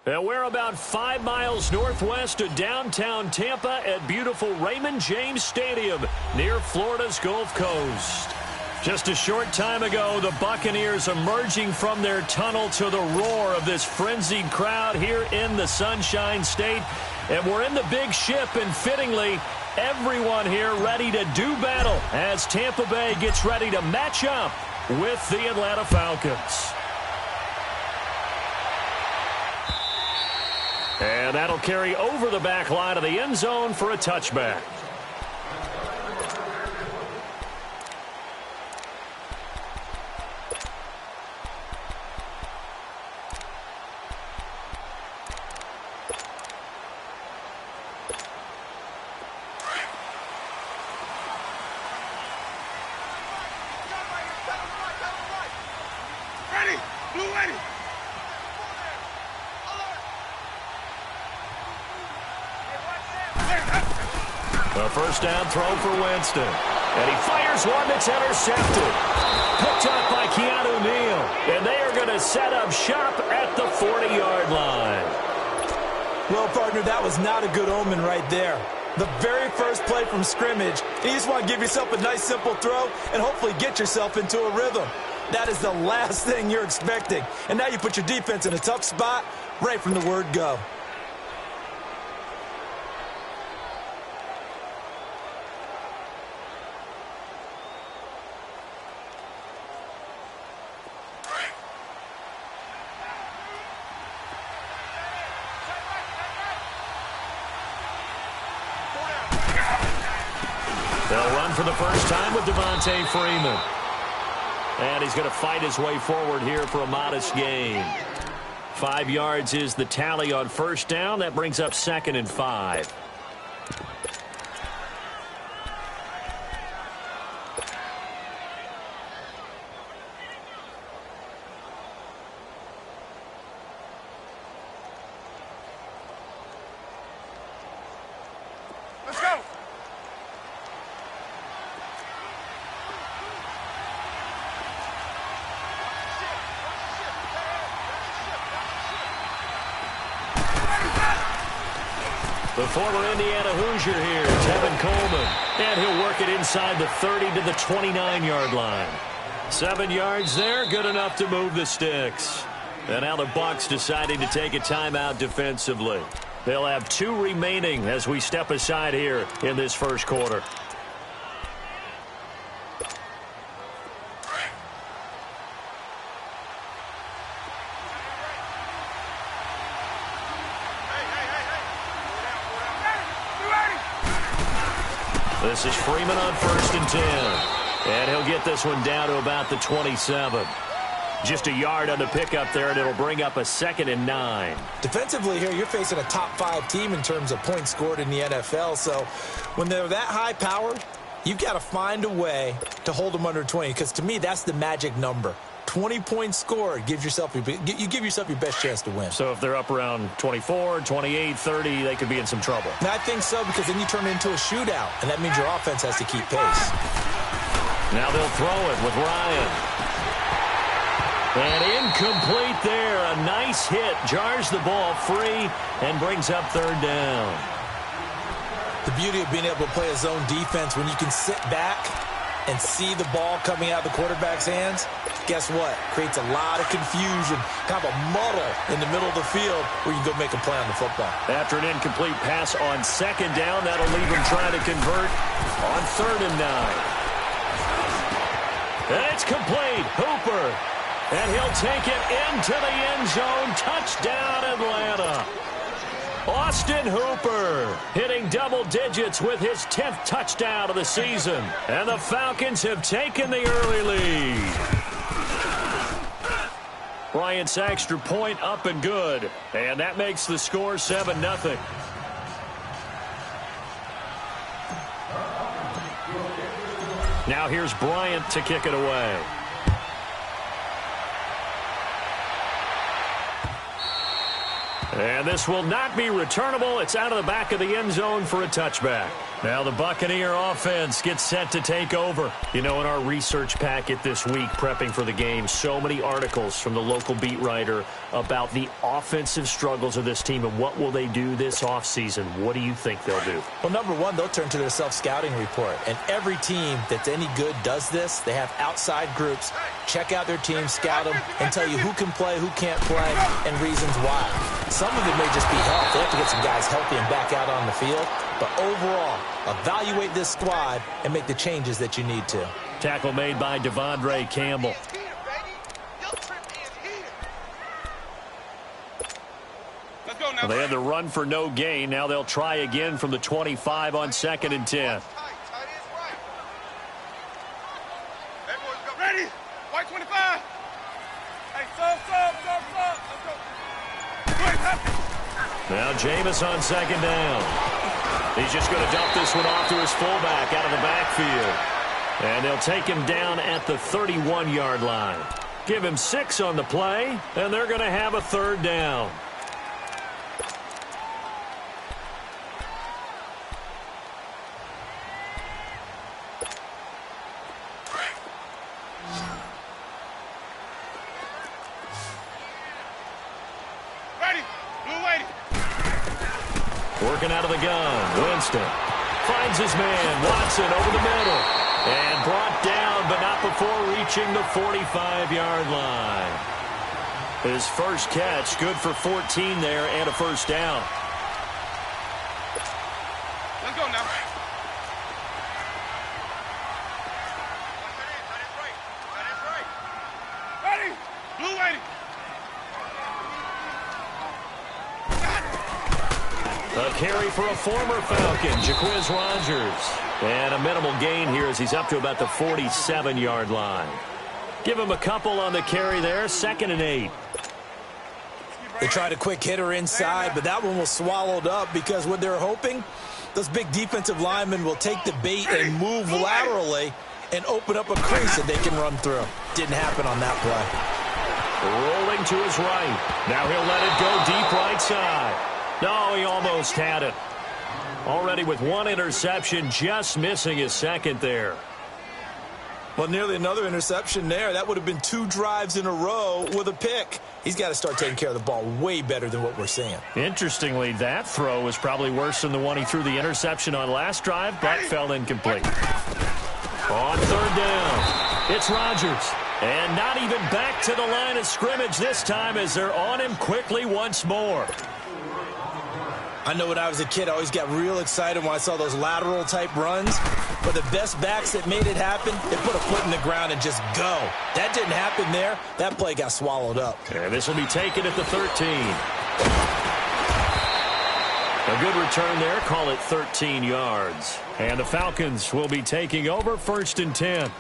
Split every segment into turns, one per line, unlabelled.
And we're about 5 miles northwest of downtown Tampa at beautiful Raymond James Stadium near Florida's Gulf Coast. Just a short time ago, the Buccaneers emerging from their tunnel to the roar of this frenzied crowd here in the Sunshine State. And we're in the big ship, and fittingly, everyone here ready to do battle as Tampa Bay gets ready to match up with the Atlanta Falcons. And that'll carry over the back line of the end zone for a touchback.
A first down throw for Winston. And he fires one that's intercepted. Picked up by Keanu Neal. And they are going to set up shop at the 40-yard line.
Well, partner, that was not a good omen right there. The very first play from scrimmage, you just want to give yourself a nice, simple throw and hopefully get yourself into a rhythm. That is the last thing you're expecting. And now you put your defense in a tough spot right from the word go.
They'll run for the first time with Devontae Freeman. And he's going to fight his way forward here for a modest gain. 5 yards is the tally on first down. That brings up 2nd and 5.
Let's go.
The former Indiana Hoosier here, Tevin Coleman. And he'll work it inside the 30 to the 29-yard line. 7 yards there, good enough to move the sticks. And now the Bucs deciding to take a timeout defensively. They'll have 2 remaining as we step aside here in this first quarter. This is Freeman on 1st and 10. And he'll get this one down to about the 27. Just a yard on the pickup there, and it'll bring up a 2nd and 9.
Defensively here, you're facing a top-5 team in terms of points scored in the NFL. So when they're that high-powered, you've got to find a way to hold them under 20. Because to me, that's the magic number. 20 points scored gives yourself you give yourself your best chance to win.
So if they're up around 24, 28, 30, they could be in some trouble.
And I think so, because then you turn it into a shootout, and that means your offense has to keep pace.
Now they'll throw it with Ryan. And incomplete there. A nice hit. Jars the ball free and brings up 3rd down.
The beauty of being able to play a zone defense when you can sit back and see the ball coming out of the quarterback's hands, guess what? Creates a lot of confusion, kind of a muddle in the middle of the field where you can go make a play on the football.
After an incomplete pass on 2nd down, that'll leave him trying to convert on 3rd and 9. And it's complete. Hooper. And he'll take it into the end zone. Touchdown, Atlanta. Austin Hooper hitting double digits with his 10th touchdown of the season. And the Falcons have taken the early lead. Bryant's extra point up and good. And that makes the score 7-0. Now here's Bryant to kick it away. And this will not be returnable. It's out of the back of the end zone for a touchback. Now the Buccaneer offense gets set to take over. You know, in our research packet this week, prepping for the game, so many articles from the local beat writer about the offensive struggles of this team and what will they do this offseason. What do you think they'll do?
Well, number one, they'll turn to their self-scouting report. And every team that's any good does this. They have outside groups. Check out their team, scout them, and tell you who can play, who can't play, and reasons why. Some of it may just be health. They have to get some guys healthy and back out on the field. But overall, evaluate this squad and make the changes that you need to.
Tackle made by Devondre Campbell. Well, they had the run for no gain. Now they'll try again from the 25 on 2nd and 10.
Ready? White 25. Hey,
Now Jameis on 2nd down. He's just going to dump this one off to his fullback out of the backfield. And they'll take him down at the 31-yard line. Give him 6 on the play, and they're going to have a 3rd down. Working out of the gun, Winston finds his man, Watson, over the middle. And brought down, but not before reaching the 45-yard line. His first catch, good for 14 there, and a 1st down.
Let's go now. Ready? Blue waiting.
A carry for a former Falcon, Jaquiz Rogers. And a minimal gain here as he's up to about the 47-yard line. Give him a couple on the carry there, 2nd and 8.
They tried a quick hitter inside, but that one was swallowed up because what they're hoping, those big defensive linemen will take the bait and move laterally and open up a crease that they can run through. Didn't happen on that play.
Rolling to his right. Now he'll let it go deep right side. No, he almost had it. Already with 1 interception, just missing his 2nd there.
Well, nearly another interception there. That would have been 2 drives in a row with a pick. He's got to start taking care of the ball way better than what we're seeing.
Interestingly, that throw was probably worse than the one he threw the interception on last drive, but fell incomplete. On 3rd down, it's Rodgers. And not even back to the line of scrimmage this time as they're on him quickly once more.
I know when I was a kid, I always got real excited when I saw those lateral-type runs. But the best backs that made it happen, they put a foot in the ground and just go. That didn't happen there. That play got swallowed up.
And this will be taken at the 13. A good return there. Call it 13 yards. And the Falcons will be taking over 1st and 10.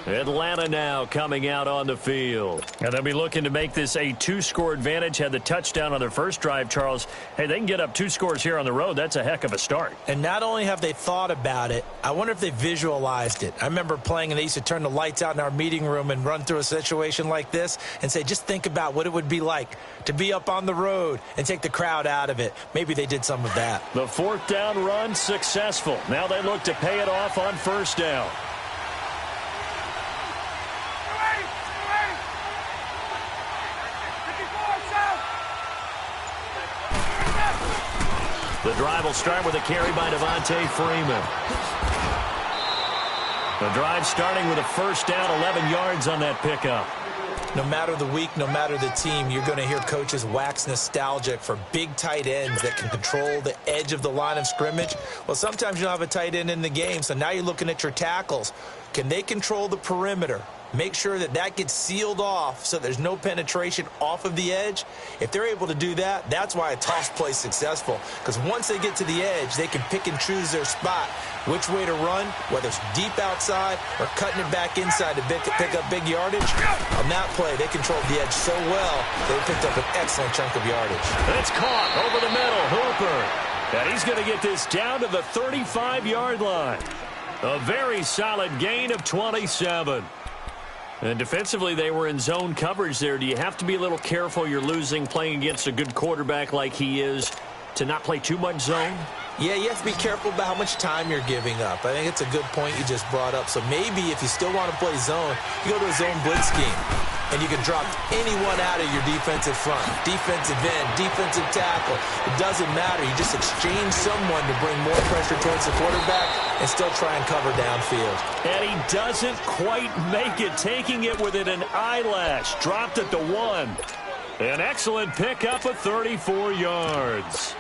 Atlanta now coming out on the field. And they'll be looking to make this a 2-score advantage. Had the touchdown on their first drive, Charles. Hey, they can get up 2 scores here on the road. That's a heck of a start.
And not only have they thought about it, I wonder if they visualized it. I remember playing and they used to turn the lights out in our meeting room and run through a situation like this and say, just think about what it would be like to be up on the road and take the crowd out of it. Maybe they did some of that.
The 4th down run successful. Now they look to pay it off on 1st down. The drive will start with a carry by Devontae Freeman. The drive starting with a 1st down, 11 yards on that pickup.
No matter the week, no matter the team, you're going to hear coaches wax nostalgic for big tight ends that can control the edge of the line of scrimmage. Well, sometimes you don't have a tight end in the game, so now you're looking at your tackles. Can they control the perimeter? Make sure that that gets sealed off so there's no penetration off of the edge. If they're able to do that, that's why a toss play is successful. Because once they get to the edge, they can pick and choose their spot, which way to run, whether it's deep outside or cutting it back inside to pick up big yardage. On that play, they controlled the edge so well, they picked up an excellent chunk of yardage.
It's caught over the middle, Hooper. And he's going to get this down to the 35-yard line. A very solid gain of 27. And defensively, they were in zone coverage there. Do you have to be a little careful? You're losing, playing against a good quarterback like he is, to not play too much zone?
Yeah, you have to be careful about how much time you're giving up. I think it's a good point you just brought up. So maybe if you still want to play zone, you go to a zone blitz scheme. And you can drop anyone out of your defensive front. Defensive end, defensive tackle. It doesn't matter. You just exchange someone to bring more pressure towards the quarterback and still try and cover downfield.
And he doesn't quite make it, taking it within an eyelash. Dropped at the 1. An excellent pickup of 34 yards.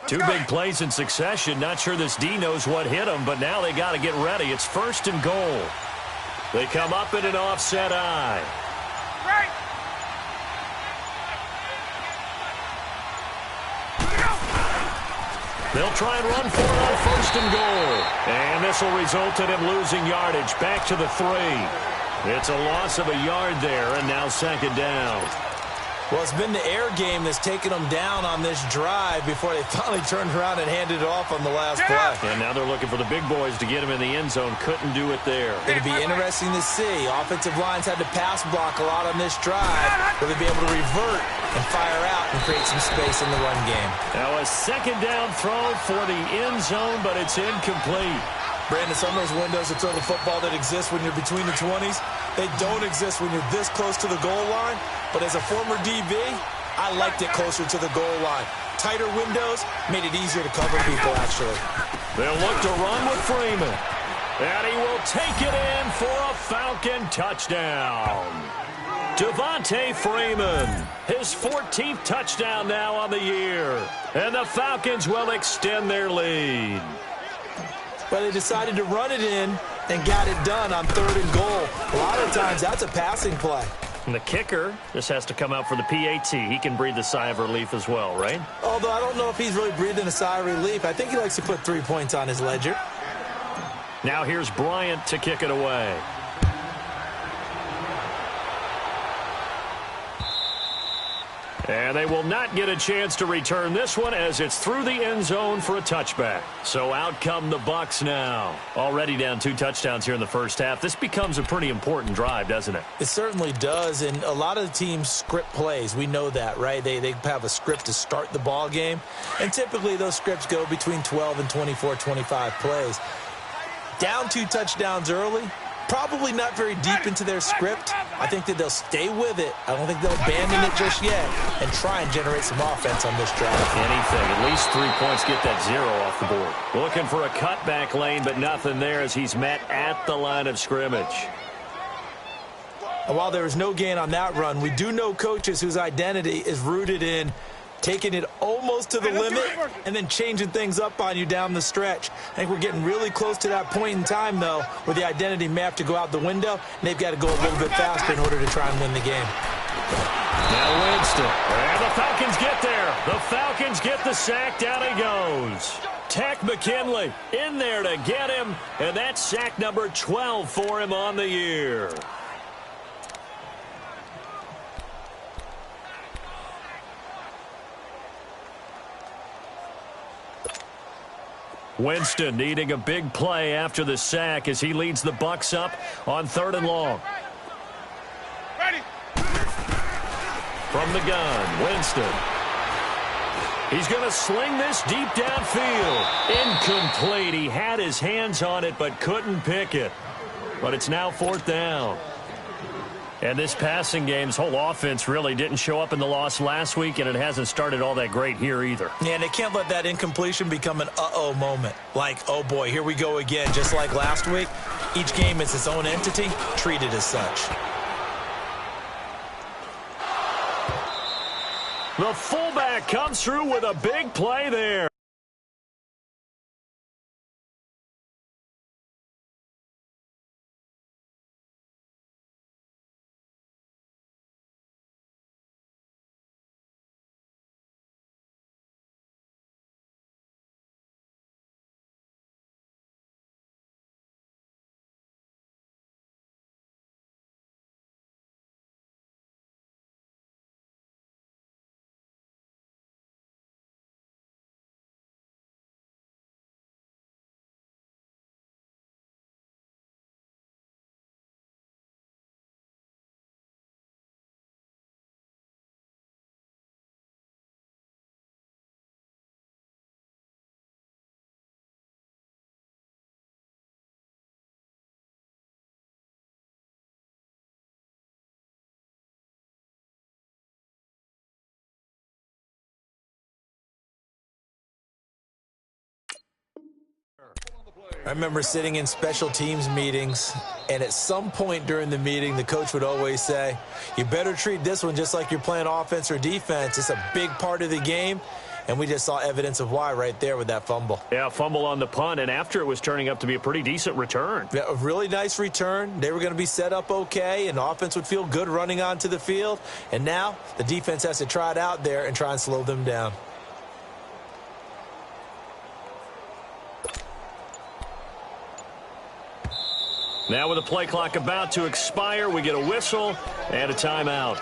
Two big plays in succession. Not sure this D knows what hit him, but now they got to get ready. It's 1st and goal. They come up in an offset eye.
Right.
They'll try and run for it on 1st and goal. And this will result in him losing yardage back to the 3. It's a loss of a yard there, and now 2nd down.
Well, it's been the air game that's taken them down on this drive before they finally turned around and handed it off on the last play.
And now they're looking for the big boys to get him in the end zone. Couldn't do it there.
It'll be interesting to see. Offensive lines had to pass block a lot on this drive. Will they be able to revert and fire out and create some space in the run game?
Now a 2nd down throw for the end zone, but it's incomplete.
Brandon, some of those windows to throw the football that exist when you're between the 20s, they don't exist when you're this close to the goal line. But as a former DB, I liked it closer to the goal line. Tighter windows made it easier to cover people, actually.
They'll look to run with Freeman. And he will take it in for a Falcon touchdown. Devontae Freeman, his 14th touchdown now on the year. And the Falcons will extend their lead.
But they decided to run it in and got it done on 3rd and goal. A lot of times, that's a passing play.
And the kicker just has to come out for the PAT. He can breathe a sigh of relief as well, right?
Although I don't know if he's really breathing a sigh of relief. I think he likes to put 3 points on his ledger.
Now here's Bryant to kick it away. And they will not get a chance to return this one as it's through the end zone for a touchback. So out come the Bucs now. Already down 2 touchdowns here in the first half. This becomes a pretty important drive, doesn't it?
It certainly does, and a lot of the teams script plays. We know that, right? They have a script to start the ball game, and typically those scripts go between 12 and 24, 25 plays. Down 2 touchdowns early, probably not very deep into their script. I think that they'll stay with it. I don't think they'll abandon it just yet and try and generate some offense on this drive.
Anything. At least 3 points, get that 0 off the board. Looking for a cutback lane, but nothing there as he's met at the line of scrimmage.
And while there is no gain on that run, we do know coaches whose identity is rooted in taking it almost to the limit and then changing things up on you down the stretch. I think we're getting really close to that point in time, though, where the identity may have to go out the window, and they've got to go a little bit faster in order to try and win the game.
Now Winston. And the Falcons get there. The Falcons get the sack. Down he goes. Tech McKinley in there to get him, and that's sack number 12 for him on the year. Winston needing a big play after the sack as he leads the Bucs up on 3rd and long.
Ready.
From the gun, Winston. He's going to sling this deep downfield. Incomplete. He had his hands on it but couldn't pick it. But it's now 4th down. And this passing game's whole offense really didn't show up in the loss last week, and it hasn't started all that great here either.
Yeah, and they can't let that incompletion become an uh-oh moment. Like, oh boy, here we go again. Just like last week, each game is its own entity, treated as such.
The fullback comes through with a big play there.
I remember sitting in special teams meetings, and at some point during the meeting, the coach would always say, you better treat this one just like you're playing offense or defense. It's a big part of the game, and we just saw evidence of why right there with that fumble.
Yeah, fumble on the punt, and after it was turning up to be a pretty decent return.
Yeah, a really nice return. They were going to be set up okay, and the offense would feel good running onto the field. And now the defense has to try it out there and try and slow them down.
Now with the play clock about to expire, we get a whistle and a timeout.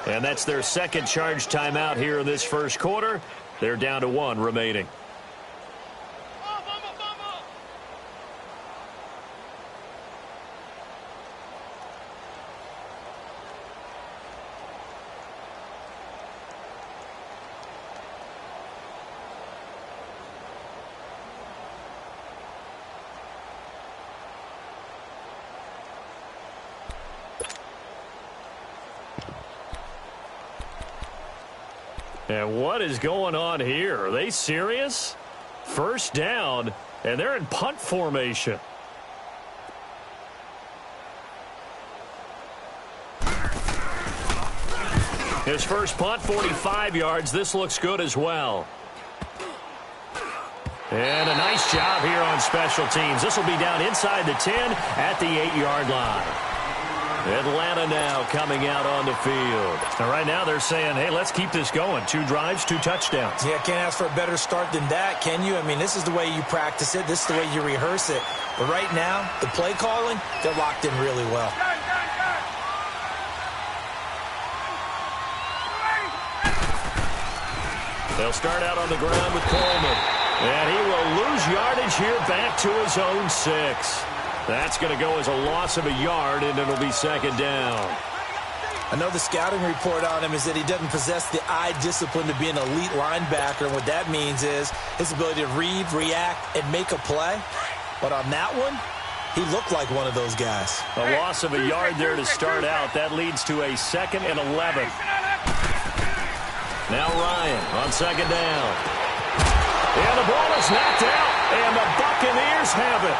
And that's their second charge timeout here in this first quarter. They're down to 1 remaining. And what is going on here? Are they serious? First down, and they're in punt formation. His first punt, 45 yards. This looks good as well. And a nice job here on special teams. This will be down inside the 10 at the 8-yard line. Atlanta now coming out on the field. And right now they're saying, hey, let's keep this going. 2 drives, 2 touchdowns.
Yeah, can't ask for a better start than that, can you? I mean, this is the way you practice it. This is the way you rehearse it. But right now, the play calling, they're locked in really well.
They'll start out on the ground with Coleman. And he will lose yardage here back to his own 6. That's going to go as a loss of a yard, and it'll be second down.
I know the scouting report on him is that he doesn't possess the eye discipline to be an elite linebacker. And what that means is his ability to read, react, and make a play. But on that one, he looked like one of those guys.
A loss of a yard there to start out. That leads to a 2nd and 11. Now Ryan on second down. And the ball is knocked out, and the Buccaneers have it.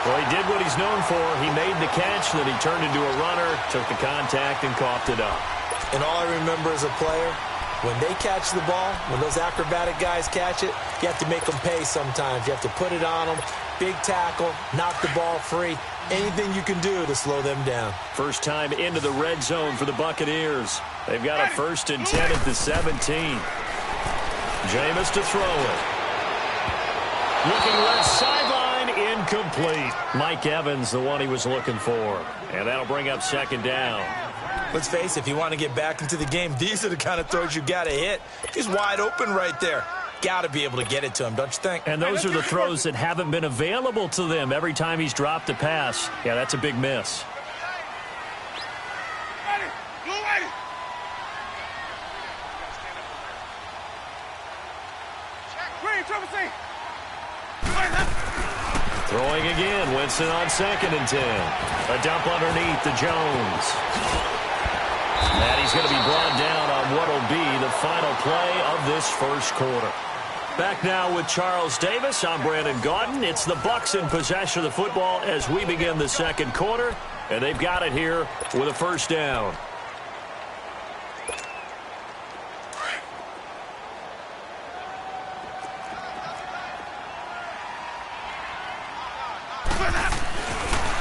Well, he did what he's known for. He made the catch, then he turned into a runner, took the contact, and coughed it up.
And all I remember as a player, when they catch the ball, when those acrobatic guys catch it, you have to make them pay sometimes. You have to put it on them, big tackle, knock the ball free, anything you can do to slow them down.
First time into the red zone for the Buccaneers. They've got a 1st and 10 at the 17. Jameis to throw it. Looking left sideline, incomplete. Mike Evans, the one he was looking for. And that'll bring up second down.
Let's face it, if you want to get back into the game, these are the kind of throws you got to hit. He's wide open right there. Got to be able to get it to him, don't you think?
And those are the throws that haven't been available to them every time he's dropped a pass. Yeah, that's a big miss. Throwing again, Winston on 2nd and 10. A dump underneath to Jones. And he's going to be brought down on what will be the final play of this first quarter. Back now with Charles Davis. I'm Brandon Gaudin. It's the Bucs in possession of the football as we begin the second quarter. And they've got it here with a first down.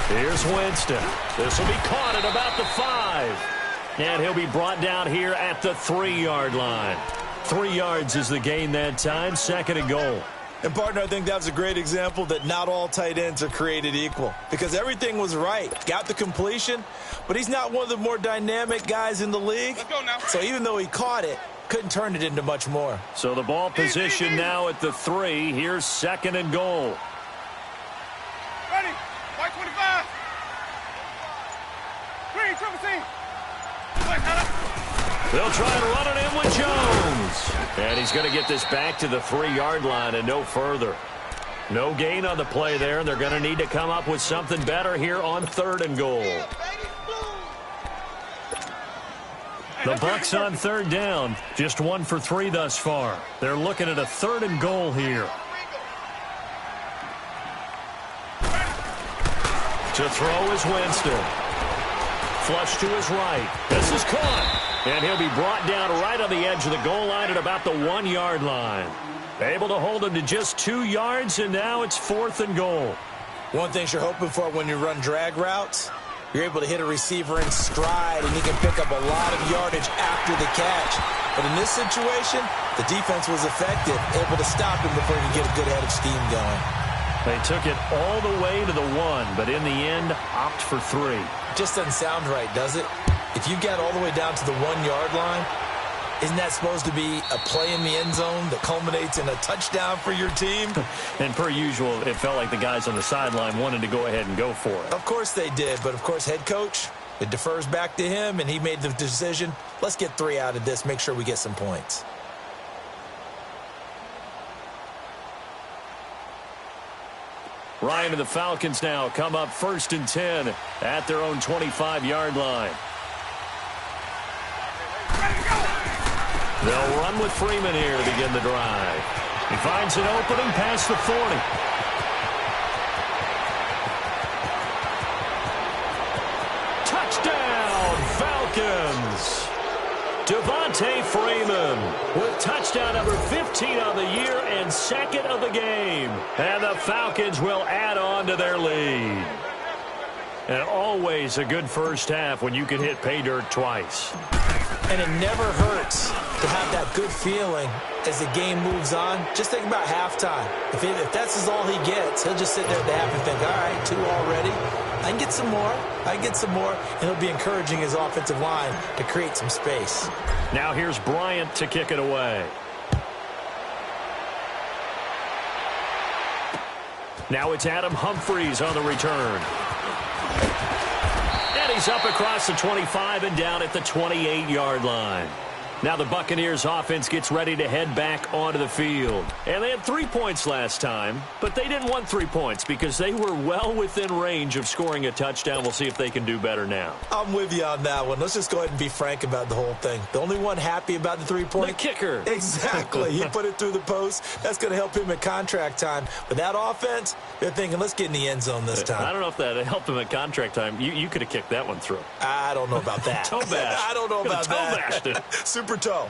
Here's Winston. This will be caught at about the 5. And he'll be brought down here at the 3-yard line. 3 yards is the gain that time. 2nd and goal.
And, partner, I think that was a great example that not all tight ends are created equal. Because everything was right. Got the completion, but he's not one of the more dynamic guys in the league.
Let's go now.
So even though he caught it, couldn't turn it into much more.
So the ball position now at the 3. Here's 2nd and goal.
Ready. White 25. 3, triple C.
They'll try and run it in with Jones. And he's going to get this back to the 3-yard line and no further. No gain on the play there, and they're going to need to come up with something better here on 3rd and goal. The Bucs on 3rd down, just 1 for 3 thus far. They're looking at a 3rd and goal here. To throw is Winston. Flush to his right. This is caught. And he'll be brought down right on the edge of the goal line at about the 1-yard line. Able to hold him to just 2 yards, and now it's 4th and goal.
One thing you're hoping for when you run drag routes, you're able to hit a receiver in stride, and he can pick up a lot of yardage after the catch. But in this situation, the defense was effective, able to stop him before he could get a good head of steam going.
They took it all the way to the 1, but in the end, opt for 3.
Just doesn't sound right, does it? If you get all the way down to the 1-yard line, isn't that supposed to be a play in the end zone that culminates in a touchdown for your team?
And per usual, it felt like the guys on the sideline wanted to go ahead and go for it.
Of course they did, but of course head coach, it defers back to him, and he made the decision, let's get 3 out of this, make sure we get some points.
Ryan and the Falcons now come up 1st and 10 at their own 25-yard line. They'll run with Freeman here to begin the drive. He finds an opening past the 40. Touchdown, Falcons! Devontae Freeman with touchdown number 15 on the year and 2nd of the game. And the Falcons will add on to their lead. And always a good first half when you can hit pay dirt twice.
And it never hurts to have that good feeling as the game moves on. Just think about halftime. If that's all he gets, he'll just sit there at the half and think, all right, 2 already. I can get some more. I can get some more. And he'll be encouraging his offensive line to create some space.
Now here's Bryant to kick it away. Now it's Adam Humphries on the return. And he's up across the 25 and down at the 28-yard line. Now the Buccaneers offense gets ready to head back onto the field. And they had 3 points last time, but they didn't want 3 points because they were well within range of scoring a touchdown. We'll see if they can do better now.
I'm with you on that one. Let's just go ahead and be frank about the whole thing. The only one happy about the 3-point?
The kicker.
Exactly. He put it through the post. That's going to help him at contract time. But that offense, they're thinking, let's get in the end zone this time.
I don't know if that helped him at contract time. You could have kicked that one through.
I don't know about that.
Toe bash.
I don't know about that.
Toe bashed it.
Super toe.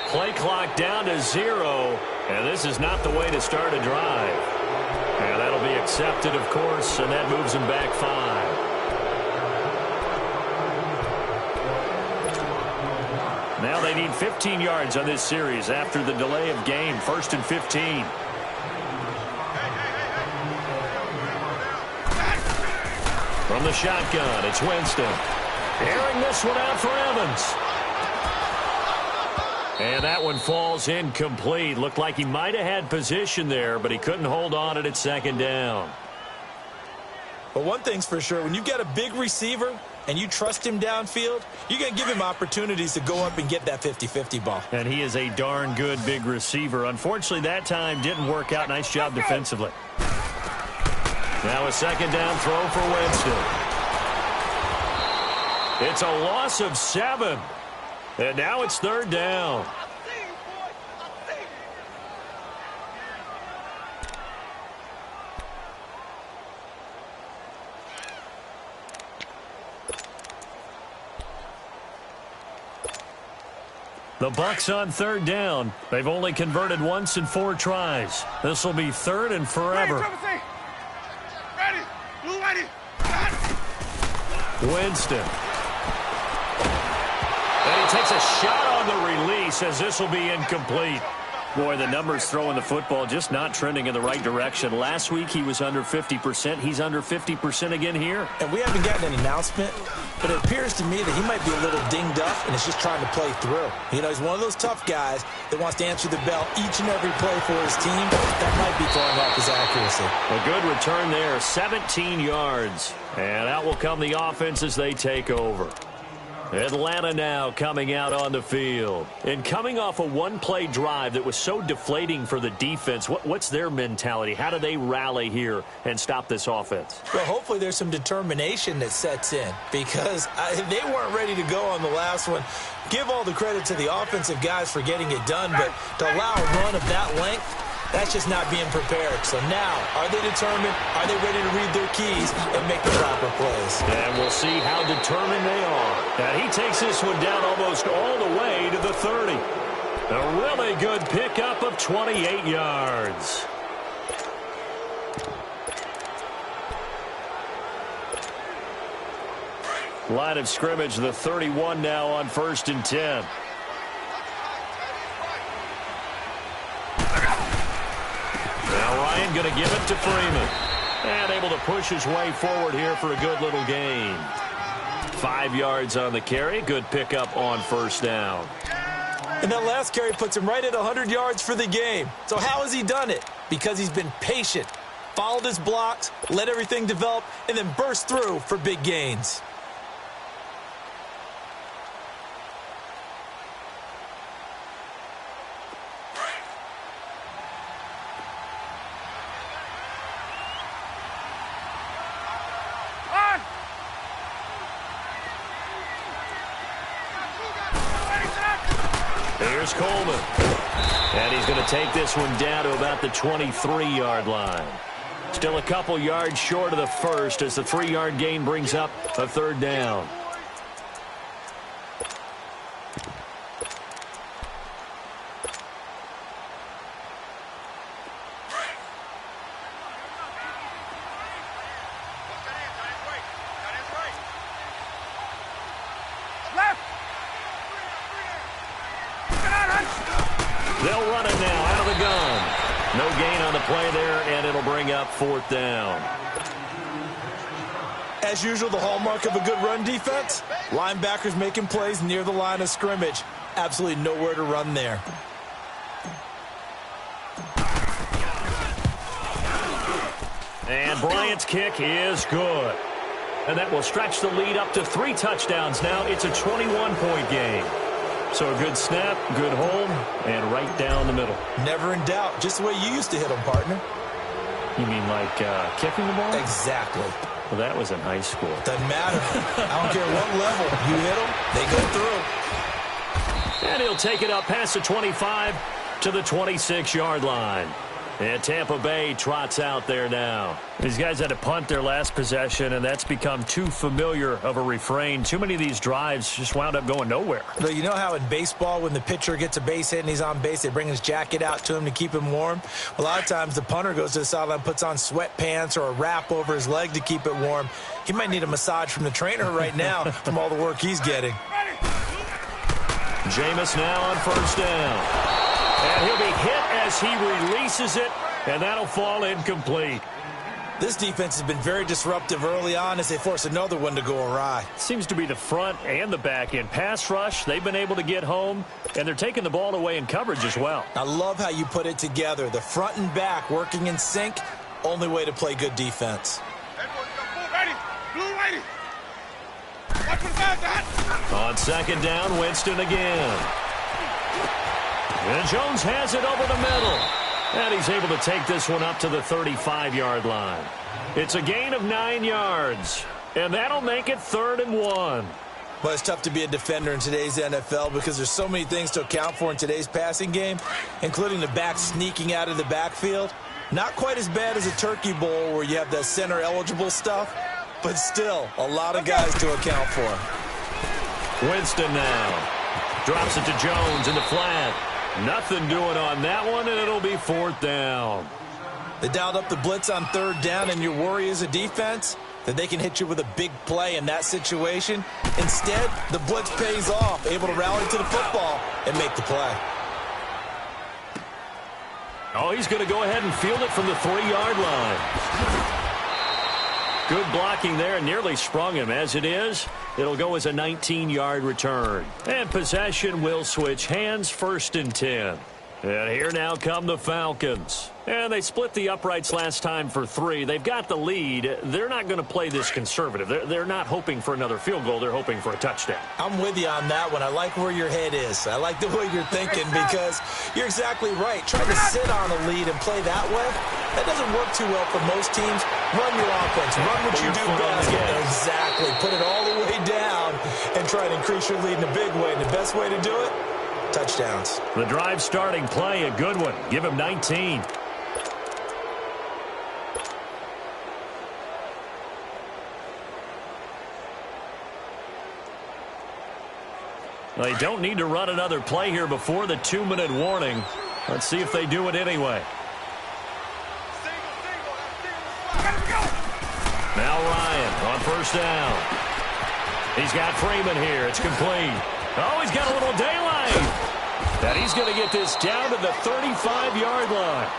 Play clock down to 0, and this is not the way to start a drive. And that'll be accepted, of course, and that moves him back 5. Now they need 15 yards on this series after the delay of game. 1st and 15. From the shotgun, it's Winston. Airing this one out for Evans. And that one falls incomplete. Looked like he might have had position there, but he couldn't hold on at 2nd down.
But one thing's for sure, when you get a big receiver and you trust him downfield, you're going to give him opportunities to go up and get that 50-50 ball.
And he is a darn good big receiver. Unfortunately, that time didn't work out. Nice job defensively. Now a 2nd down throw for Winston. It's a loss of 7. And now it's 3rd down. The Bucs on 3rd down. They've only converted once in 4 tries. This will be 3rd and forever.
Ready, blue ready.
Winston. And he takes a shot on the release as this will be incomplete. Boy, the numbers throwing the football just not trending in the right direction. Last week he was under 50%. He's under 50% again here.
And we haven't gotten an announcement, but it appears to me that he might be a little dinged up and is just trying to play through. You know, he's one of those tough guys that wants to answer the bell each and every play for his team. That might be throwing off his accuracy.
A good return there, 17 yards. And out will come the offense as they take over. Atlanta now coming out on the field. And coming off a one-play drive that was so deflating for the defense, what's their mentality? How do they rally here and stop this offense?
Well, hopefully there's some determination that sets in because they weren't ready to go on the last one. Give all the credit to the offensive guys for getting it done, but to allow a run of that length, that's just not being prepared. So now, are they determined? Are they ready to read their keys and make the proper plays?
And we'll see how determined they are. And he takes this one down almost all the way to the 30. A really good pickup of 28 yards. Line of scrimmage, the 31 now on 1st and 10. Now Ryan going to give it to Freeman. And able to push his way forward here for a good little gain. 5 yards on the carry. Good pickup on 1st down.
And that last carry puts him right at 100 yards for the game. So how has he done it? Because he's been patient, followed his blocks, let everything develop, and then burst through for big gains.
Here's Coleman. And he's going to take this one down to about the 23-yard line. Still a couple yards short of the first as the 3-yard gain brings up a 3rd down. They'll run it now out of the gun. No gain on the play there, and it'll bring up 4th down.
As usual, the hallmark of a good run defense, linebackers making plays near the line of scrimmage. Absolutely nowhere to run there.
And Bryant's kick is good. And that will stretch the lead up to 3 touchdowns now. It's a 21-point game. So a good snap, good hold, and right down the middle.
Never in doubt. Just the way you used to hit them, partner.
You mean like kicking the ball?
Exactly.
Well, that was in high school.
Doesn't matter. I don't care what level. You hit them, they go through.
And he'll take it up past the 25 to the 26-yard line. And Tampa Bay trots out there now. These guys had to punt their last possession, and that's become too familiar of a refrain. Too many of these drives just wound up going nowhere.
But you know how in baseball, when the pitcher gets a base hit and he's on base, they bring his jacket out to him to keep him warm? A lot of times the punter goes to the sideline, puts on sweatpants or a wrap over his leg to keep it warm. He might need a massage from the trainer right now from all the work he's getting.
Jameis now on 1st down. And he'll be hit as he releases it, and that'll fall incomplete.
This defense has been very disruptive early on as they force another one to go awry.
Seems to be the front and the back end. Pass rush, they've been able to get home, and they're taking the ball away in coverage as well.
I love how you put it together. The front and back working in sync, only way to play good defense.
Ready. Blue ready. Watch for the bad.
On 2nd down, Winston again. And Jones has it over the middle. And he's able to take this one up to the 35-yard line. It's a gain of 9 yards. And that'll make it 3rd and 1.
Well, it's tough to be a defender in today's NFL because there's so many things to account for in today's passing game, including the back sneaking out of the backfield. Not quite as bad as a turkey bowl where you have the center-eligible stuff, but still a lot of guys to account for.
Winston now. Drops it to Jones in the flat. Nothing doing on that one, and it'll be 4th down.
They dialed up the blitz on 3rd down, and your worry as a defense that they can hit you with a big play in that situation. Instead, the blitz pays off, able to rally to the football and make the play.
Oh, he's going to go ahead and field it from the 3-yard line. Good blocking there, nearly sprung him. As it is, it'll go as a 19-yard return. And possession will switch hands, 1st and 10. And here now come the Falcons. And they split the uprights last time for 3. They've got the lead. They're not going to play this conservative. They're not hoping for another field goal. They're hoping for a touchdown.
I'm with you on that one. I like where your head is. I like the way you're thinking because you're exactly right. Trying to sit on a lead and play that way, that doesn't work too well for most teams. Run your offense. Run what you do best. Exactly. Put it all the way down and try to increase your lead in a big way. And the best way to do it, touchdowns.
The drive starting play, a good one. Give him 19. They don't need to run another play here before the 2-minute warning. Let's see if they do it anyway. Now Ryan on first down. He's got Freeman here. It's complete. Oh, he's got a little daylight. And he's going to get this down to the 35-yard line.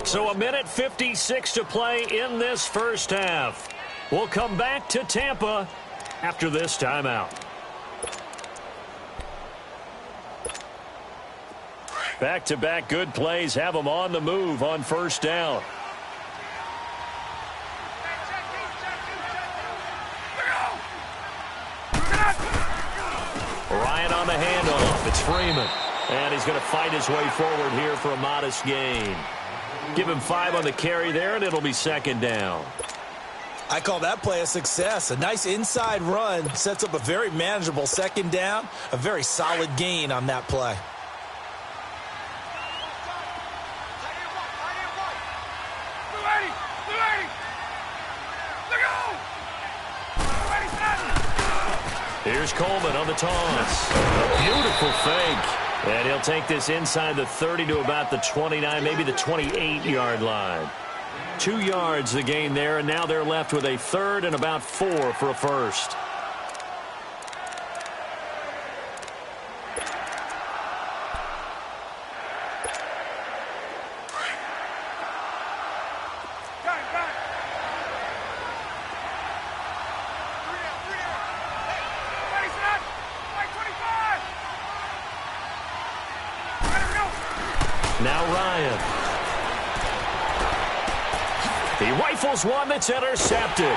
So 1:56 to play in this first half. We'll come back to Tampa after this timeout. Back-to-back good plays have them on the move on first down. Ryan on the handoff. It's Freeman. And he's going to fight his way forward here for a modest gain. Give him 5 on the carry there, and it'll be second down.
I call that play a success. A nice inside run sets up a very manageable second down. A very solid gain on that play.
Here's Coleman on the toss. A beautiful fake. And he'll take this inside the 30 to about the 29, maybe the 28-yard line. 2 yards the gain there, and now they're left with a third and about 4 for a first. Now Ryan. He rifles one that's intercepted.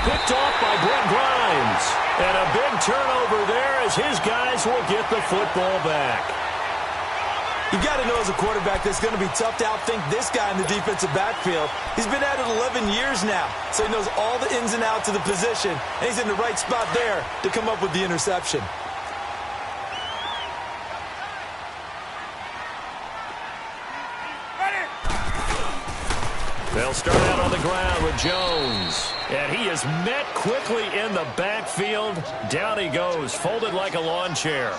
Picked off by Brent Grimes. And a big turnover there as his guys will get the football back.
You got to know as a quarterback that's going to be tough to outthink this guy in the defensive backfield. He's been at it 11 years now, so he knows all the ins and outs of the position, and he's in the right spot there to come up with the interception.
They'll start out on the ground with Jones. And he is met quickly in the backfield. Down he goes, folded like a lawn chair.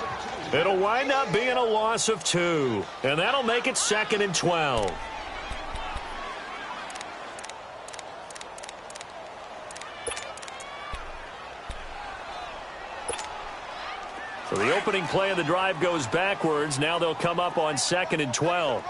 It'll wind up being a loss of 2. And that'll make it 2nd and 12. So the opening play of the drive goes backwards. Now they'll come up on 2nd and 12.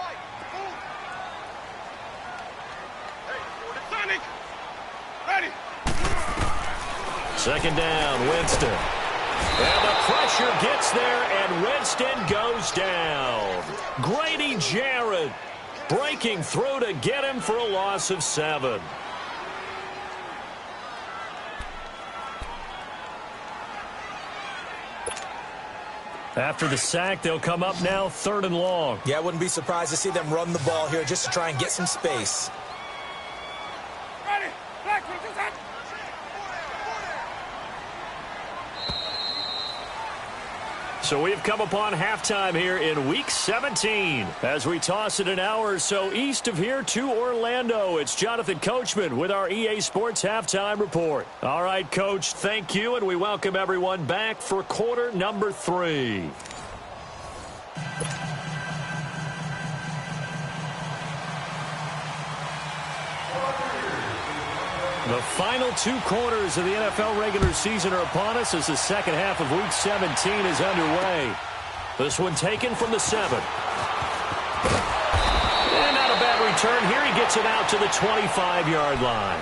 Second down, Winston. And the pressure gets there, and Winston goes down. Grady Jarrett breaking through to get him for a loss of 7. After the sack, they'll come up now 3rd and long.
Yeah, I wouldn't be surprised to see them run the ball here just to try and get some space.
So we've come upon halftime here in Week 17 as we toss it an hour or so east of here to Orlando. It's Jonathan Coachman with our EA Sports Halftime Report. All right, Coach, thank you, and we welcome everyone back for quarter number 3. The final 2 quarters of the NFL regular season are upon us as the second half of Week 17 is underway. This one taken from the 7. And not a bad return here. He gets it out to the 25-yard line.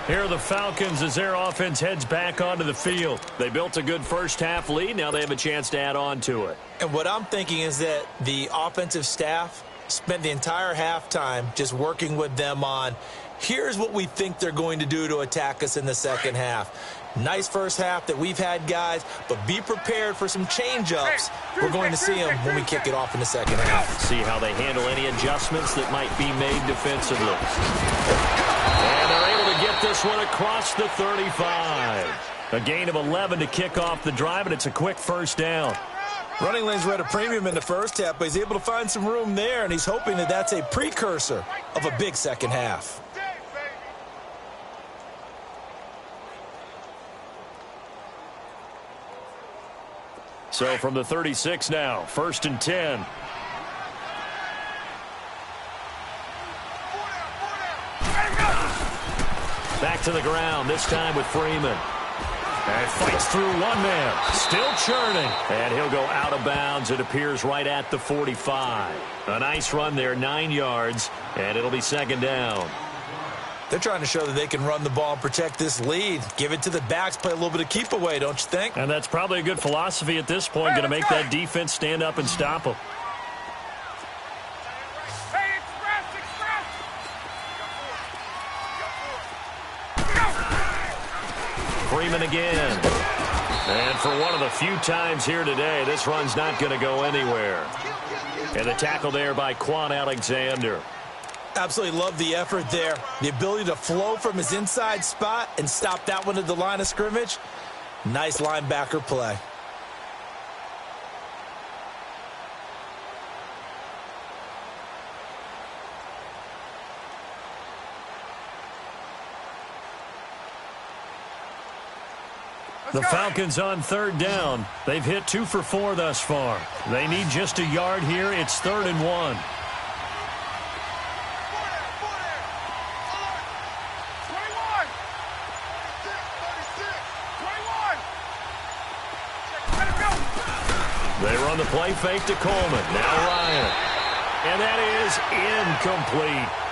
Here are the Falcons as their offense heads back onto the field. They built a good first-half lead. Now they have a chance to add on to it.
And what I'm thinking is that the offensive staff spent the entire halftime just working with them on, here's what we think they're going to do to attack us in the second half. Nice first half that we've had, guys, but be prepared for some change-ups. We're going to see them when we kick it off in the second half.
See how they handle any adjustments that might be made defensively. And they're able to get this one across the 35. A gain of 11 to kick off the drive, and it's a quick first down.
Running lanes were at a premium in the first half, but he's able to find some room there, and he's hoping that that's a precursor of a big second half.
So from the 36 now, 1st and 10. Back to the ground, this time with Freeman. And fights through one man, still churning. And he'll go out of bounds, it appears, right at the 45. A nice run there, 9 yards, and it'll be second down.
They're trying to show that they can run the ball and protect this lead. Give it to the backs, play a little bit of keep away, don't you think?
And that's probably a good philosophy at this point, going to make that defense stand up and stop them. Freeman again. And for one of the few times here today, this run's not going to go anywhere. And the tackle there by Quan Alexander.
Absolutely love the effort there. The ability to flow from his inside spot and stop that one at the line of scrimmage. Nice linebacker play.
The Falcons on 3rd down. They've hit 2 for 4 thus far. They need just a yard here. It's 3rd and 1. They run the play fake to Coleman. Now Ryan. And that is incomplete.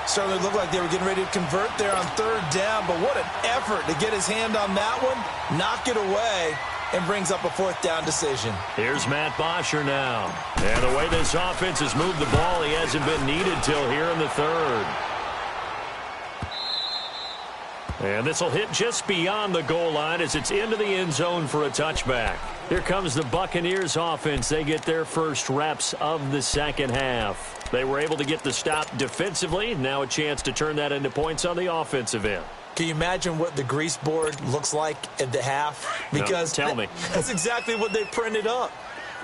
Certainly looked like they were getting ready to convert there on 3rd down, but what an effort to get his hand on that one, knock it away, and brings up a 4th down decision.
Here's Matt Bosher now. And the way this offense has moved the ball, he hasn't been needed till here in the 3rd. And this will hit just beyond the goal line as it's into the end zone for a touchback. Here comes the Buccaneers offense. They get their first reps of the second half. They were able to get the stop defensively. Now a chance to turn that into points on the offensive end.
Can you imagine what the grease board looks like at the half? Because
no, tell me.
That's exactly what they printed up.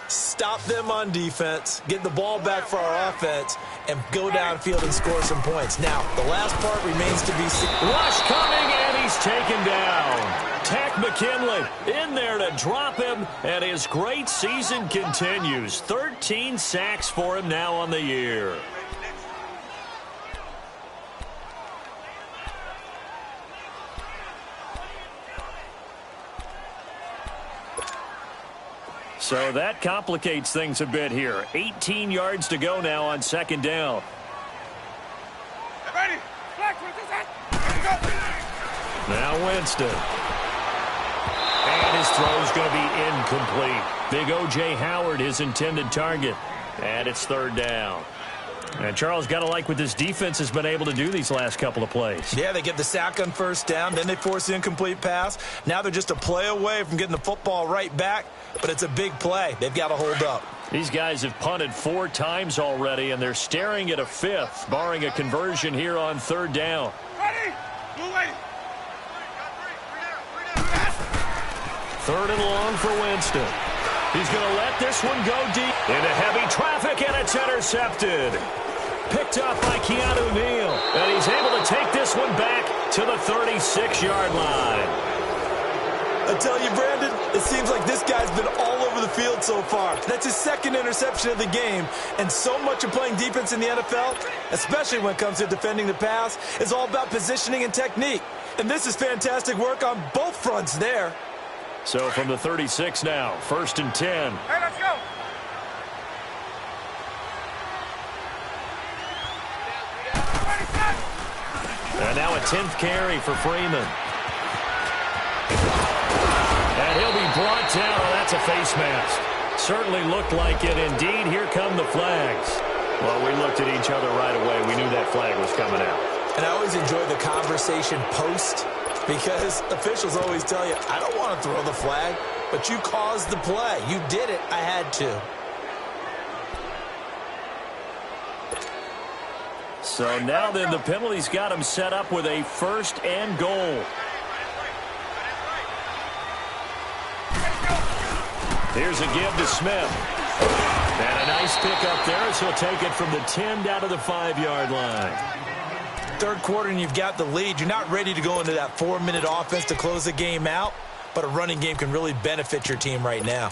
Stop them on defense, get the ball back for our offense, and go downfield and score some points. Now, the last part remains to be seen.
Rush coming, and he's taken down. Tack McKinley in there to drop him, and his great season continues. 13 sacks for him now on the year. So that complicates things a bit here. 18 yards to go now on 2nd down.
Ready?
Now Winston. And his throw's going to be incomplete. Big O.J. Howard, his intended target. And it's 3rd down. And Charles, got to like what this defense has been able to do these last couple of plays.
Yeah, they get the sack on 1st down, then they force the incomplete pass. Now they're just a play away from getting the football right back, but it's a big play. They've got to hold up.
These guys have punted 4 times already, and they're staring at a 5th, barring a conversion here on 3rd down.
Ready? Blue lady.
3rd and long for Winston. He's going to let this one go deep into heavy traffic, and it's intercepted. Picked up by Keanu Neal, and he's able to take this one back to the 36-yard line.
I tell you, Brandon, it seems like this guy's been all over the field so far. That's his 2nd interception of the game, and so much of playing defense in the NFL, especially when it comes to defending the pass, is all about positioning and technique. And this is fantastic work on both fronts there.
So from the 36 now, 1st and 10.
Hey, let's go.
And now a 10th carry for Freeman. And he'll be brought down. Oh, that's a face mask. Certainly looked like it. Indeed, here come the flags. Well, we looked at each other right away. We knew that flag was coming out.
And I always enjoy the conversation post because officials always tell you, I don't want to throw the flag, but you caused the play. You did it. I had to.
So now then the penalty's got him set up with a 1st and goal. Here's a give to Smith. And a nice pick up there as he'll take it from the 10 down to the 5-yard line.
Third quarter and you've got the lead. You're not ready to go into that 4-minute offense to close the game out, but a running game can really benefit your team right now.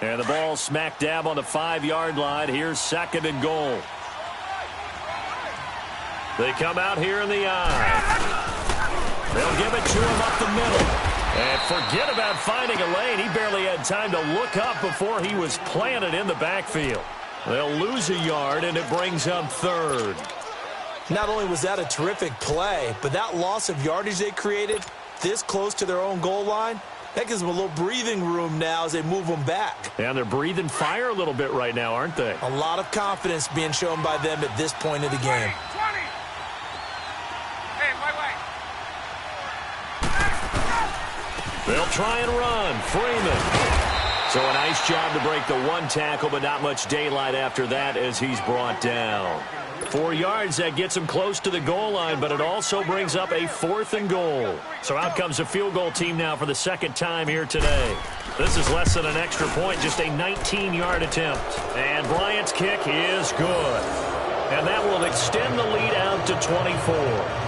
And the ball smack dab on the 5-yard line. Here's 2nd and goal. They come out here in the eye. They'll give it to him up the middle. And forget about finding a lane. He barely had time to look up before he was planted in the backfield. They'll lose a yard, and it brings up 3rd.
Not only was that a terrific play, but that loss of yardage they created this close to their own goal line, that gives them a little breathing room now as they move them back.
And they're breathing fire a little bit right now, aren't they?
A lot of confidence being shown by them at this point of the game.
20. Hey,
They'll try and run. Freeman. So a nice job to break the 1 tackle, but not much daylight after that as he's brought down. 4 yards, that gets him close to the goal line, but it also brings up a 4th and goal. So out comes a field goal team now for the 2nd time here today. This is less than an extra point, just a 19-yard attempt. And Bryant's kick is good. And that will extend the lead out to 24.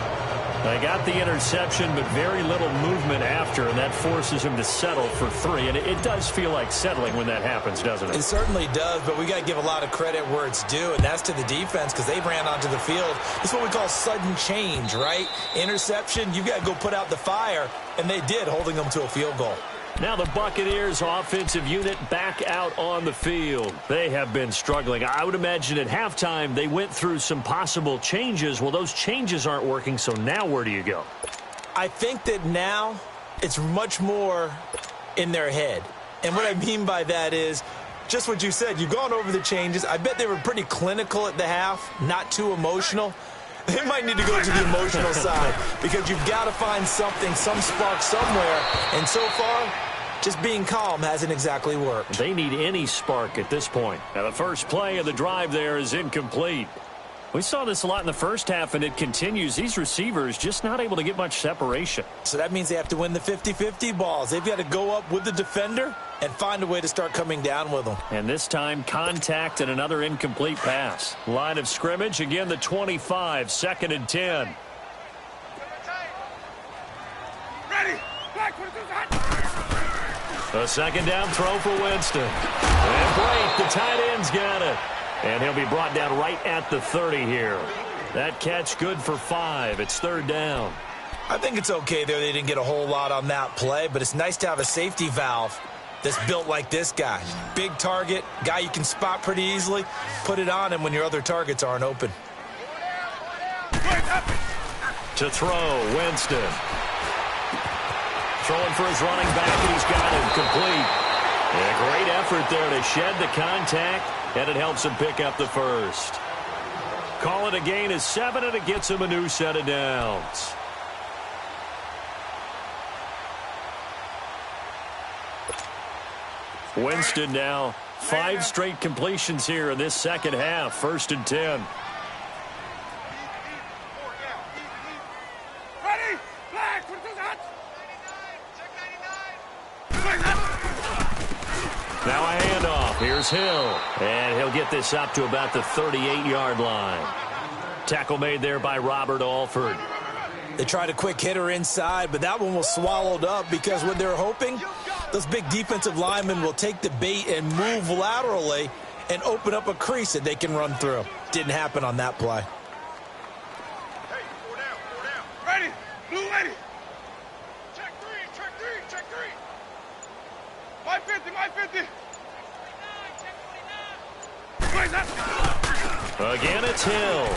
They got the interception, but very little movement after, and that forces him to settle for 3. And it does feel like settling when that happens, doesn't it?
It certainly does, but we got to give a lot of credit where it's due, and that's to the defense because they ran onto the field. It's what we call sudden change, right? Interception, you got to go put out the fire, and they did, holding them to a field goal.
Now the Buccaneers offensive unit back out on the field. They have been struggling. I would imagine at halftime they went through some possible changes. Well, those changes aren't working, so now where do you go?
I think that now it's much more in their head. And what I mean by that is just what you said. You've gone over the changes. I bet they were pretty clinical at the half, not too emotional. They might need to go to the emotional side because you've got to find something, some spark somewhere. And so far, just being calm hasn't exactly worked.
They need any spark at this point. Now, the first play of the drive there is incomplete. We saw this a lot in the first half, and it continues. These receivers just not able to get much separation.
So that means they have to win the 50-50 balls. They've got to go up with the defender and find a way to start coming down with them.
And this time, contact and another incomplete pass. Line of scrimmage, again, the 25, 2nd and 10.
Ready. Black,
A 2nd down throw for Winston. And great, the tight end's got it. And he'll be brought down right at the 30 here. That catch good for 5. It's 3rd down.
I think it's okay there. They didn't get a whole lot on that play, but it's nice to have a safety valve that's built like this guy. Big target, guy you can spot pretty easily. Put it on him when your other targets aren't open.
To throw, Winston. Throwing for his running back, and he's got him complete. And a great effort there to shed the contact, and it helps him pick up the 1st. Call it a gain of 7, and it gets him a new set of downs. Winston now 5 straight completions here in this second half. 1st and 10.
Ready. Black,
now a handoff. Here's Hill. And he'll get this up to about the 38-yard line. Tackle made there by Robert Alford.
They tried a quick hitter inside, but that one was swallowed up because what they're hoping, those big defensive linemen will take the bait and move laterally and open up a crease that they can run through. Didn't happen on that play.
Hey, 4 down, 4 down. Ready. Blue ready. Check 3, check 3, check 3. My 50, my 50. Check 29.
Again, it's Hill.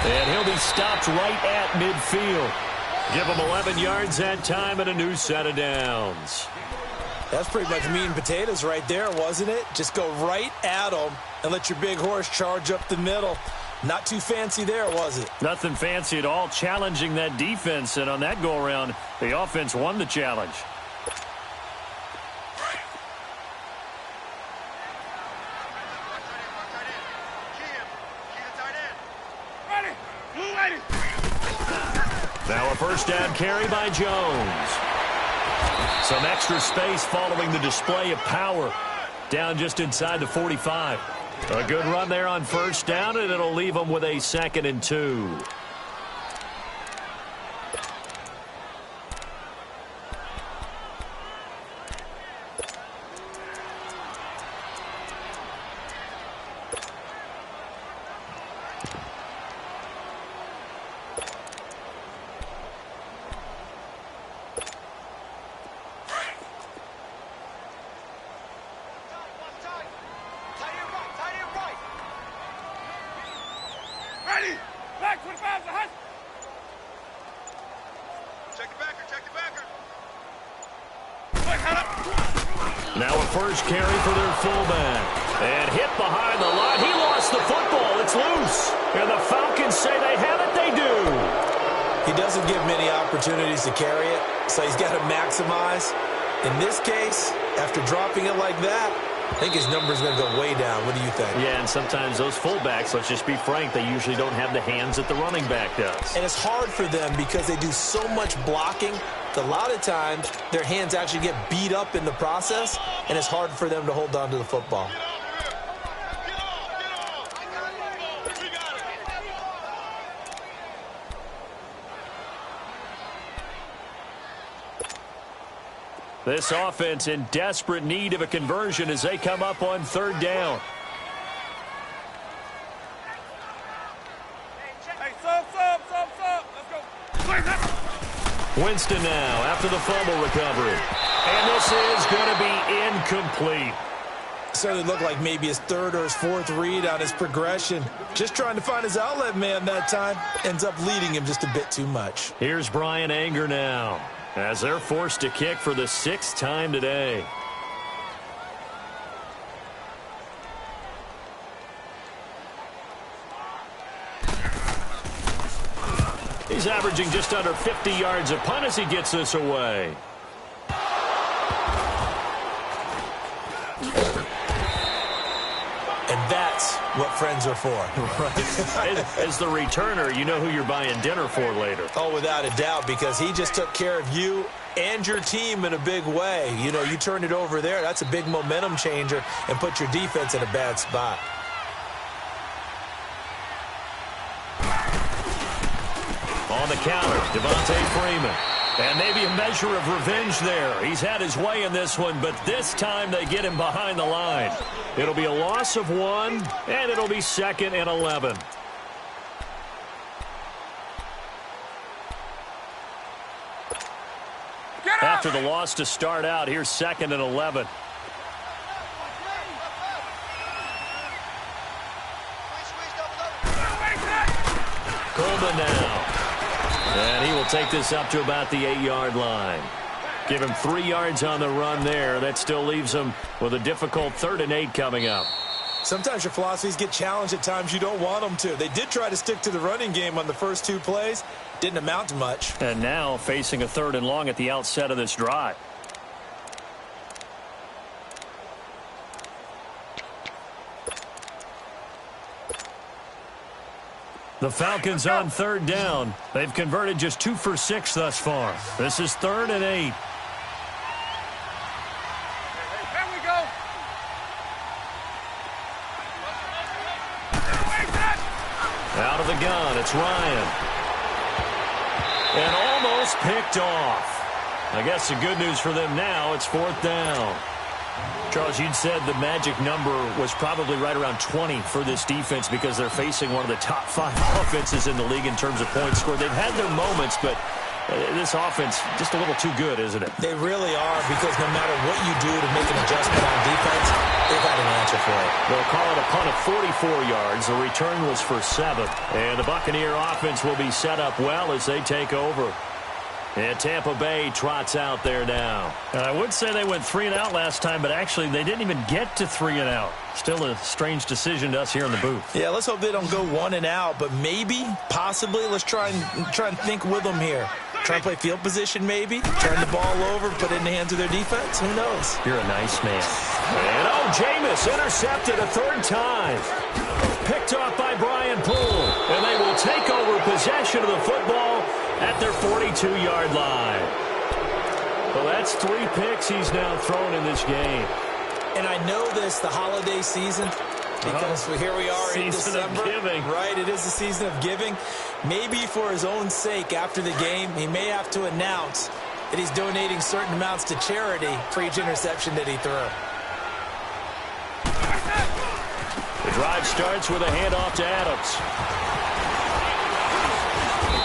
And he'll be stopped right at midfield. Give him 11 yards that time and a new set of downs.
That's pretty much meat and potatoes right there, wasn't it? Just go right at them and let your big horse charge up the middle. Not too fancy there, was it?
Nothing fancy at all, challenging that defense. And on that go-around, the offense won the challenge. Now a first down carry by Jones. Some extra space following the display of power. Down just inside the 45. A good run there on first down, and it'll leave them with a 2nd and 2. Now a first carry for their fullback. And hit behind the line. He lost the football. It's loose. And the Falcons say they have it. They do.
He doesn't give many opportunities to carry it, so he's got to maximize. In this case, after dropping it like that, I think his number's going to go way down. What do you think?
Yeah, and sometimes those fullbacks, let's just be frank, they usually don't have the hands that the running back does.
And it's hard for them because they do so much blocking. A lot of times, their hands actually get beat up in the process, and it's hard for them to hold on to the football.
This offense in desperate need of a conversion as they come up on third down. Winston now after the fumble recovery. And this is going to be incomplete.
Certainly looked like maybe his third or his fourth read on his progression. Just trying to find his outlet man that time. Ends up leading him just a bit too much.
Here's Brian Anger now as they're forced to kick for the 6th time today. He's averaging just under 50 yards a punt as he gets this away.
And that's what friends are for.
Right. As the returner, you know who you're buying dinner for later.
Oh, without a doubt, because he just took care of you and your team in a big way. You know, you turned it over there. That's a big momentum changer and put your defense in a bad spot.
On the counter, Devontae Freeman. And maybe a measure of revenge there. He's had his way in this one, but this time they get him behind the line. It'll be a loss of 1, and it'll be 2nd and 11. After the loss to start out, here's 2nd and 11. Coleman now. And he will take this up to about the 8-yard line. Give him 3 yards on the run there. That still leaves him with a difficult 3rd and 8 coming up.
Sometimes your philosophies get challenged at times you don't want them to. They did try to stick to the running game on the first 2 plays. Didn't amount to much.
And now facing a 3rd and long at the outset of this drive. The Falcons on 3rd down. They've converted just 2 for 6 thus far. This is 3rd and 8.
Here we go.
Out of the gun, it's Ryan. And almost picked off. I guess the good news for them now, it's 4th down. Charles, you'd said the magic number was probably right around 20 for this defense because they're facing one of the top 5 offenses in the league in terms of points scored. They've had their moments, but This offense just a little too good, isn't it?
They really are, because no matter what you do to make an adjustment on defense, they've got an answer for it.
They'll call it a punt of 44 yards. The return was for 7. And the Buccaneer offense will be set up well as they take over. And Tampa Bay trots out there now.
I would say they went 3 and out last time, but actually they didn't even get to 3 and out. Still a strange decision to us here in the booth.
Yeah, let's hope they don't go 1 and out, but maybe, possibly, let's try and think with them here. Try and play field position maybe, turn the ball over, put it in the hands of their defense. Who knows?
You're a nice man. And Jameis intercepted a 3rd time. Picked off by Brian Poole, and they will take over possession of the football at their 42-yard line. Well, that's 3 picks he's now thrown in this game.
And I know this, the holiday season, because here we are in December.
Giving.
Right, it is the season of giving. Maybe for his own sake after the game, he may have to announce that he's donating certain amounts to charity for each interception that he threw.
The drive starts with a handoff to Adams.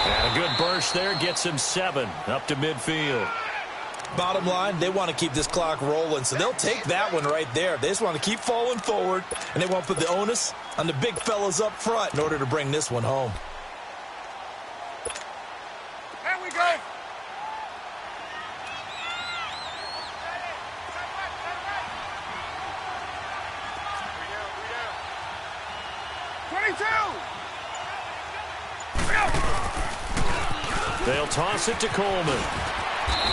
And a good burst there gets him 7 up to midfield.
Bottom line, they want to keep this clock rolling, so they'll take that one right there. They just want to keep falling forward, and they want to put the onus on the big fellas up front in order to bring this one home.
There we go.
They'll toss it to Coleman.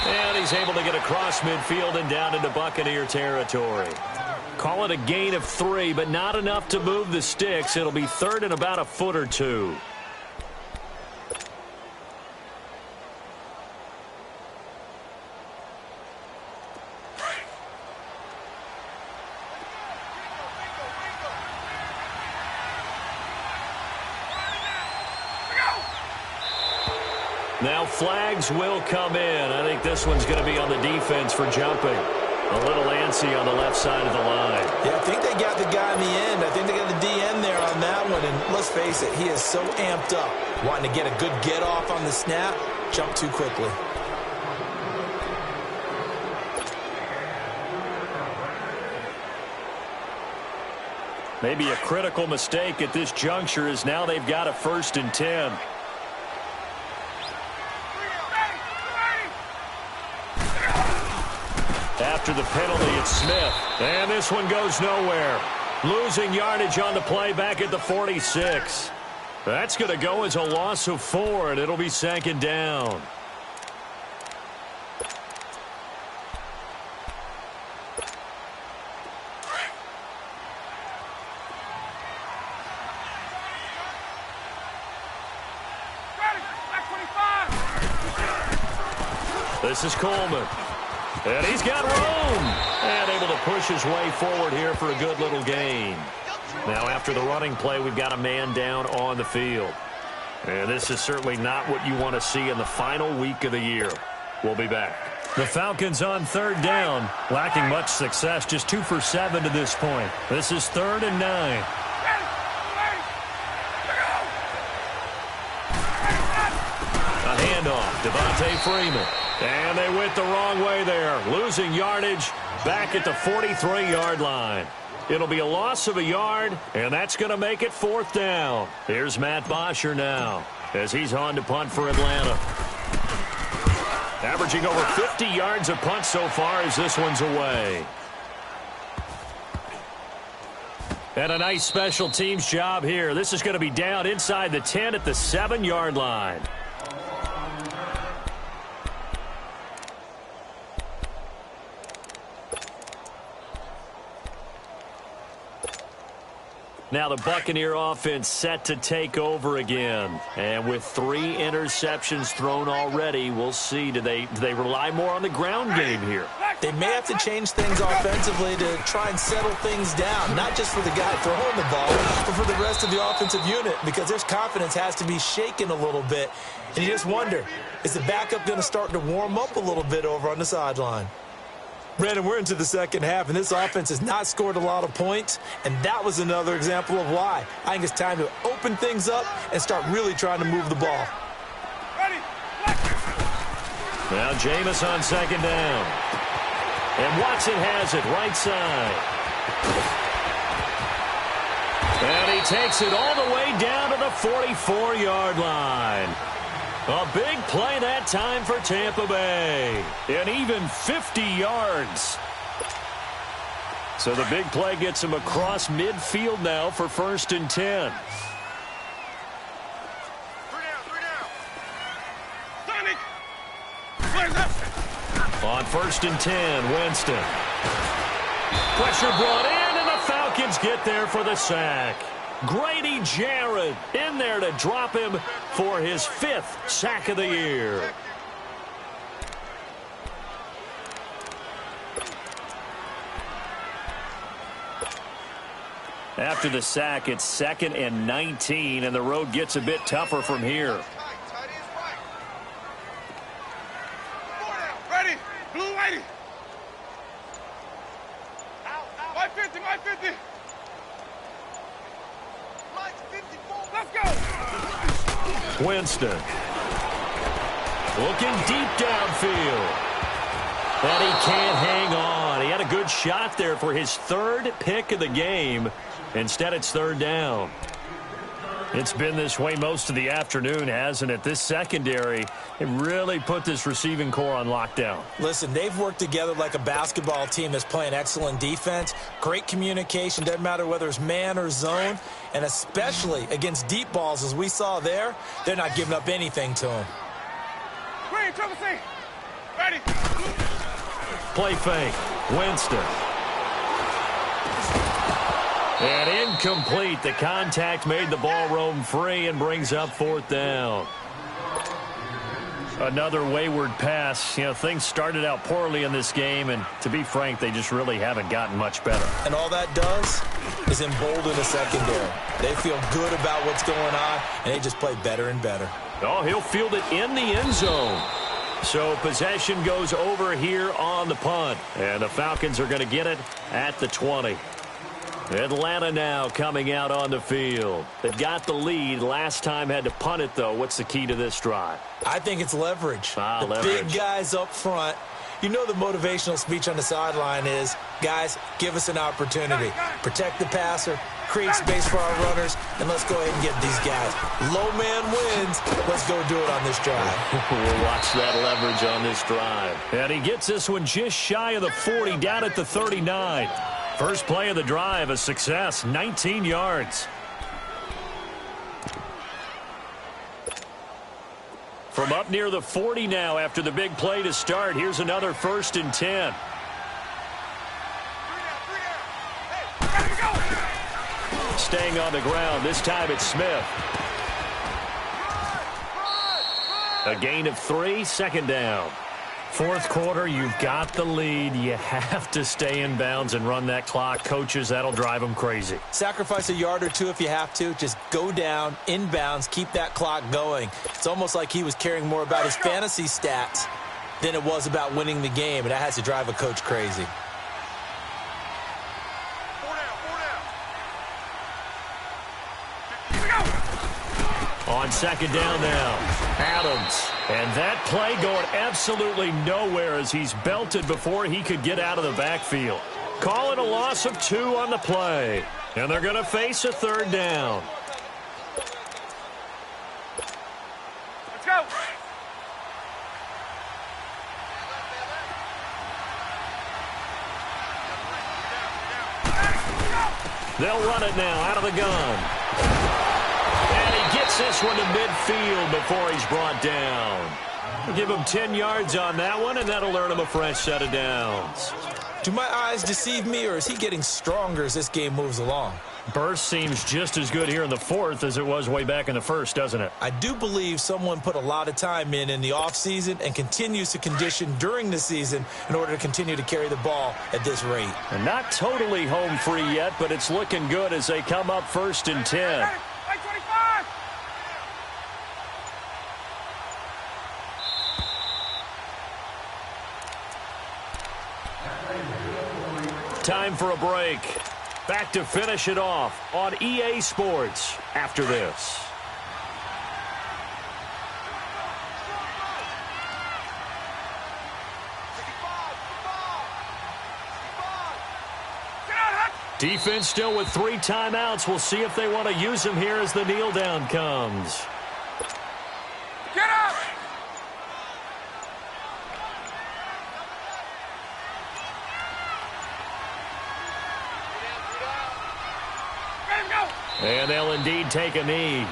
And he's able to get across midfield and down into Buccaneer territory. Call it a gain of 3, but not enough to move the sticks. It'll be 3rd and about a foot or 2. Now flags will come in. I think this one's going to be on the defense for jumping. A little antsy on the left side of the line.
Yeah, I think they got the guy in the end. I think they got the DN there on that one. And let's face it, he is so amped up, wanting to get a good get off on the snap, jump too quickly.
Maybe a critical mistake at this juncture is now they've got a 1st and 10. After the penalty, it's Smith. And this one goes nowhere. Losing yardage on the play back at the 46. That's going to go as a loss of 4, and it'll be 2nd down. This is Coleman. And he's got room. And able to push his way forward here for a good little gain. Now after the running play, we've got a man down on the field. And this is certainly not what you want to see in the final week of the year. We'll be back.
The Falcons on 3rd down. Lacking much success, just 2 for 7 to this point. This is 3rd and 9.
A handoff, Devontae Freeman. And they went the wrong way there. Losing yardage back at the 43-yard line. It'll be a loss of a yard, and that's going to make it 4th down. Here's Matt Bosher now as he's on to punt for Atlanta. Averaging over 50 yards a punt so far as this one's away. And a nice special teams job here. This is going to be down inside the 10 at the 7-yard line. Now the Buccaneer offense set to take over again. And with 3 interceptions thrown already, we'll see. Do they rely more on the ground game here?
They may have to change things offensively to try and settle things down, not just for the guy throwing the ball, but for the rest of the offensive unit, because their confidence has to be shaken a little bit. And you just wonder, is the backup going to start to warm up a little bit over on the sideline? Brandon, we're into the second half, and this offense has not scored a lot of points, and that was another example of why. I think it's time to open things up and start really trying to move the ball.
Ready.
Now Jameis on second down. And Watson has it right side. And he takes it all the way down to the 44-yard line. A big play that time for Tampa Bay. And even 50 yards. So the big play gets him across midfield now for 1st and 10. On 1st and 10, Winston. Pressure brought in, and the Falcons get there for the sack. Grady Jarrett in there to drop him for his 5th sack of the year. After the sack, it's 2nd and 19, and the road gets a bit tougher from here.
Ready? Blue lady. My 50, my 50. Let's go.
Winston. Looking deep downfield. And he can't hang on. He had a good shot there for his 3rd pick of the game. Instead, it's 3rd down. It's been this way most of the afternoon, hasn't it? This secondary, it really put this receiving core on lockdown.
Listen, they've worked together like a basketball team that's playing excellent defense. Great communication, doesn't matter whether it's man or zone. And especially against deep balls, as we saw there, they're not giving up anything to them.
Green, triple C. Ready.
Play fake. Winston. And incomplete. The contact made the ball roam free and brings up 4th down. Another wayward pass. You know, things started out poorly in this game, and to be frank, they just really haven't gotten much better.
And all that does is embolden the secondary. They feel good about what's going on, and they just play better and better.
Oh, he'll field it in the end zone. So possession goes over here on the punt. And the Falcons are going to get it at the 20. Atlanta now coming out on the field. They've got the lead. Last time had to punt it, though. What's the key to this drive?
I think it's leverage.
Leverage.
Big guys up front. You know the motivational speech on the sideline is, guys, give us an opportunity. Protect the passer, create space for our runners, and let's go ahead and get these guys. Low man wins. Let's go do it on this drive.
We'll watch that leverage on this drive. And he gets this one just shy of the 40, down at the 39. First play of the drive, a success, 19 yards. From up near the 40 now after the big play to start, here's another 1st and 10. Staying on the ground, this time it's Smith. A gain of 3, 2nd down. 4th quarter, you've got the lead. You have to stay in bounds and run that clock. Coaches, that'll drive them crazy.
Sacrifice a yard or two if you have to. Just go down, in bounds, keep that clock going. It's almost like he was caring more about his fantasy stats than it was about winning the game, and that has to drive a coach crazy.
On 2nd down now, Adams. And that play going absolutely nowhere as he's belted before he could get out of the backfield. Calling a loss of 2 on the play. And they're going to face a 3rd down.
Let's go.
They'll run it now out of the gun. And he gets this one to midfield before he's brought down. We'll give him 10 yards on that one, and that'll earn him a fresh set of downs.
Do my eyes deceive me, or is he getting stronger as this game moves along?
Burst seems just as good here in the 4th as it was way back in the 1st, doesn't it?
I do believe someone put a lot of time in the offseason and continues to condition during the season in order to continue to carry the ball at this rate.
And not totally home free yet, but it's looking good as they come up 1st and 10. Time for a break. Back to finish it off on EA Sports after this. Defense still with 3 timeouts. We'll see if they want to use them here as the kneel down comes.
Get up! Ready to go!
And they'll indeed take a knee.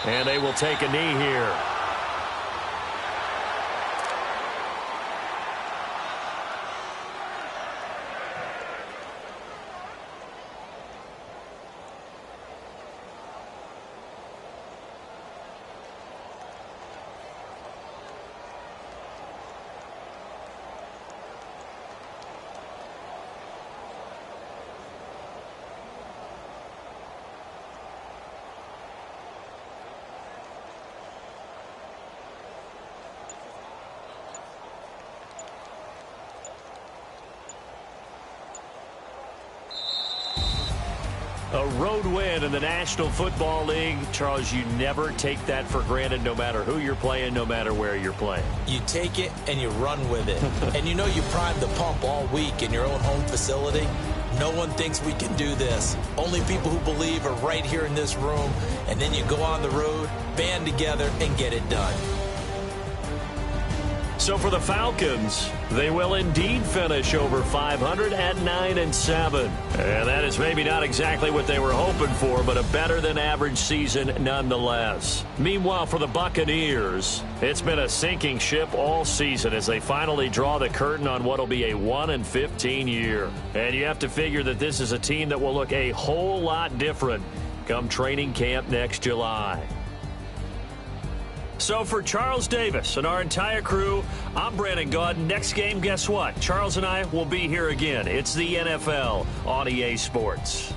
And they will take a knee here. A road win in the National Football League. Charles, you never take that for granted no matter who you're playing, no matter where you're playing.
You take it and you run with it. And you know you primed the pump all week in your own home facility. No one thinks we can do this. Only people who believe are right here in this room. And then you go on the road, band together, and get it done.
So for the Falcons, they will indeed finish over 500 at 9-7. And that is maybe not exactly what they were hoping for, but a better than average season nonetheless. Meanwhile, for the Buccaneers, it's been a sinking ship all season as they finally draw the curtain on what will be a 1-15 year. And you have to figure that this is a team that will look a whole lot different come training camp next July. So for Charles Davis and our entire crew, I'm Brandon Gaudin. Next game, guess what? Charles and I will be here again. It's the NFL on EA Sports.